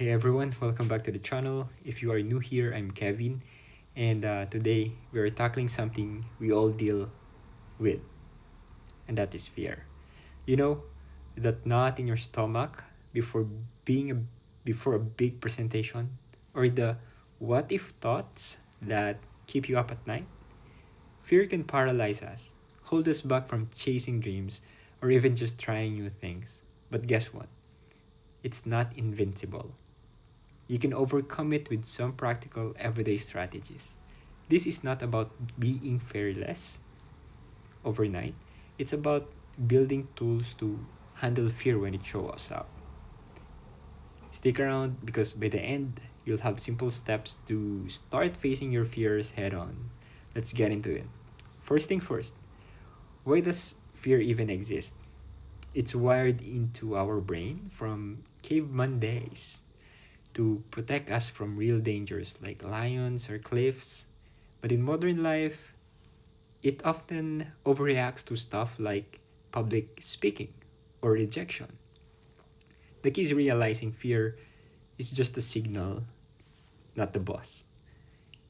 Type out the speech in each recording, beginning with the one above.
Hey everyone, welcome back to the channel. If you are new here, I'm Kevin, and today we are tackling something we all deal with, and that is fear. You know, that knot in your stomach before being a before a big presentation, or the what if thoughts that keep you up at night. Fear can paralyze us, hold us back from chasing dreams, or even just trying new things. But guess what? It's not invincible. You can overcome it with some practical everyday strategies. This is not about being fearless overnight. It's about building tools to handle fear when it shows up. Stick around because by the end, you'll have simple steps to start facing your fears head on. Let's get into it. First thing first, why does fear even exist? It's wired into our brain from caveman days to protect us from real dangers like lions or cliffs. But in modern life, it often overreacts to stuff like public speaking or rejection. The key is realizing fear is just a signal, not the boss.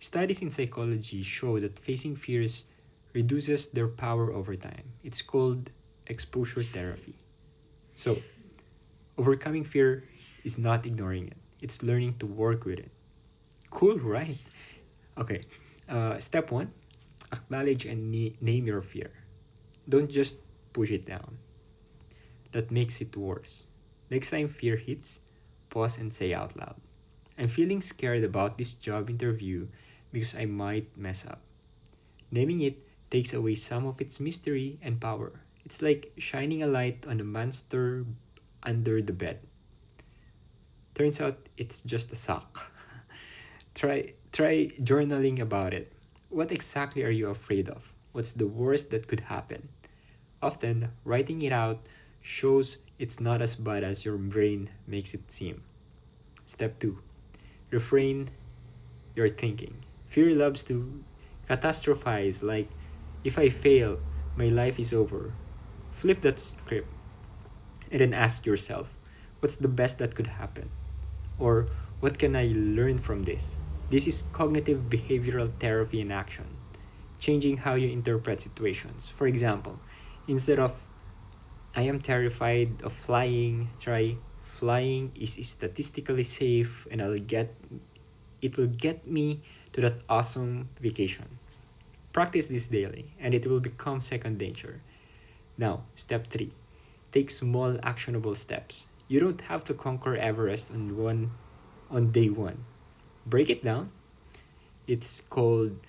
Studies in psychology show that facing fears reduces their power over time. It's called exposure therapy. So, overcoming fear is not ignoring it, it's learning to work with it. Cool, right? Okay. Step one, acknowledge and name your fear. Don't just push it down. That makes it worse. Next time fear hits, pause and say out loud, I'm feeling scared about this job interview because I might mess up. Naming it takes away some of its mystery and power. It's like shining a light on a monster under the bed. Turns out it's just a sock. Try journaling about it. What exactly are you afraid of? What's the worst that could happen? Often, writing it out shows it's not as bad as your brain makes it seem. Step 2. Refrain your thinking. Fear loves to catastrophize, like, if I fail, my life is over. Flip that script and then ask yourself, what's the best that could happen? Or what can I learn from this? This is cognitive behavioral therapy in action, changing how you interpret situations. For example, instead of I am terrified of flying, try flying is statistically safe and it will get me to that awesome vacation. Practice this daily and it will become second nature. Now, step 3. Take small actionable steps. You don't have to conquer Everest on day 1. Break it down. It's called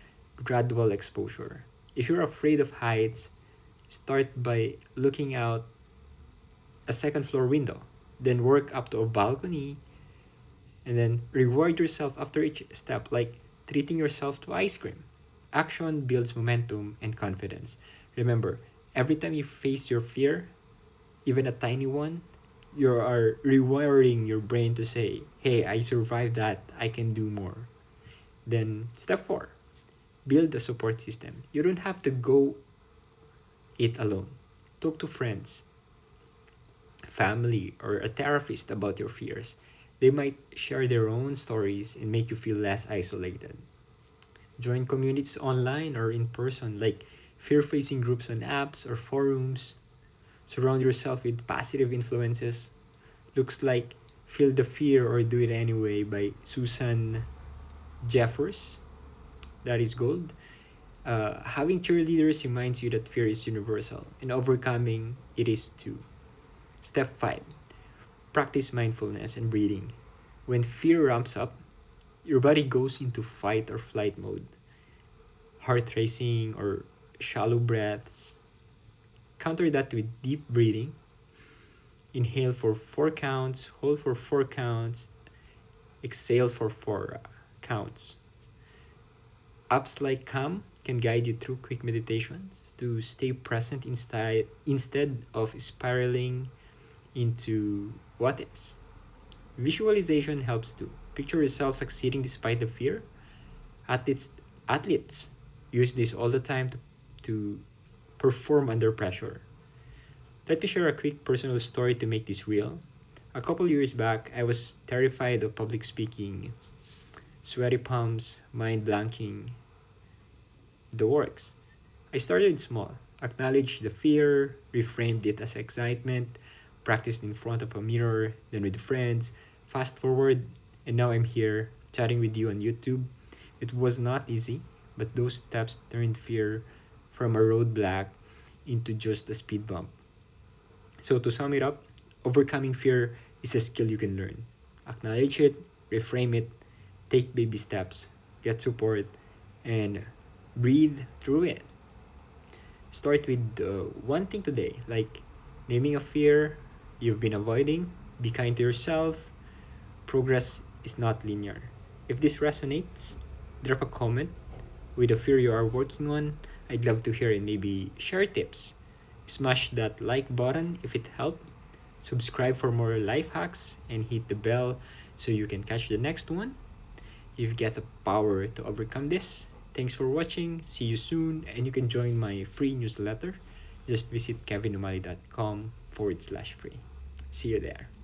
gradual exposure. If you're afraid of heights, start by looking out a second floor window, then work up to a balcony, and then reward yourself after each step, like treating yourself to ice cream. Action builds momentum and confidence. Remember, every time you face your fear, even a tiny one, you are rewiring your brain to say, hey, I survived that, I can do more. Then, step 4, build a support system. You don't have to go it alone. Talk to friends, family, or a therapist about your fears. They might share their own stories and make you feel less isolated. Join communities online or in person, like fear facing groups on apps or forums. Surround yourself with positive influences. Looks like Feel the Fear or Do It Anyway by Susan Jeffers. That is gold. Having cheerleaders reminds you that fear is universal and overcoming it is too. Step 5, practice mindfulness and breathing. When fear ramps up, your body goes into fight or flight mode, heart racing or shallow breaths. Counter that with deep breathing. Inhale for 4 counts, hold for 4 counts, exhale for 4 counts. Apps like Calm can guide you through quick meditations to stay present instead of spiraling into what ifs. Visualization helps too. Picture yourself succeeding despite the fear. Athletes use this all the time to perform under pressure. Let me share a quick personal story to make this real. A couple years back, I was terrified of public speaking, sweaty palms, mind blanking, the works. I started small, acknowledged the fear, reframed it as excitement, practiced in front of a mirror, then with friends. Fast forward, and now I'm here chatting with you on YouTube. It was not easy, but those steps turned fear from a roadblock into just a speed bump. So, to sum it up, overcoming fear is a skill you can learn. Acknowledge it, reframe it, take baby steps, get support, and breathe through it. Start with one thing today, like naming a fear you've been avoiding. Be kind to yourself. Progress is not linear. If this resonates, drop a comment with a fear you are working on. I'd love to hear and maybe share tips. Smash that like button if it helped. Subscribe for more life hacks and hit the bell so you can catch the next one. You've got the power to overcome this. Thanks for watching. See you soon. And you can join my free newsletter. Just visit kevinumali.com/free. See you there.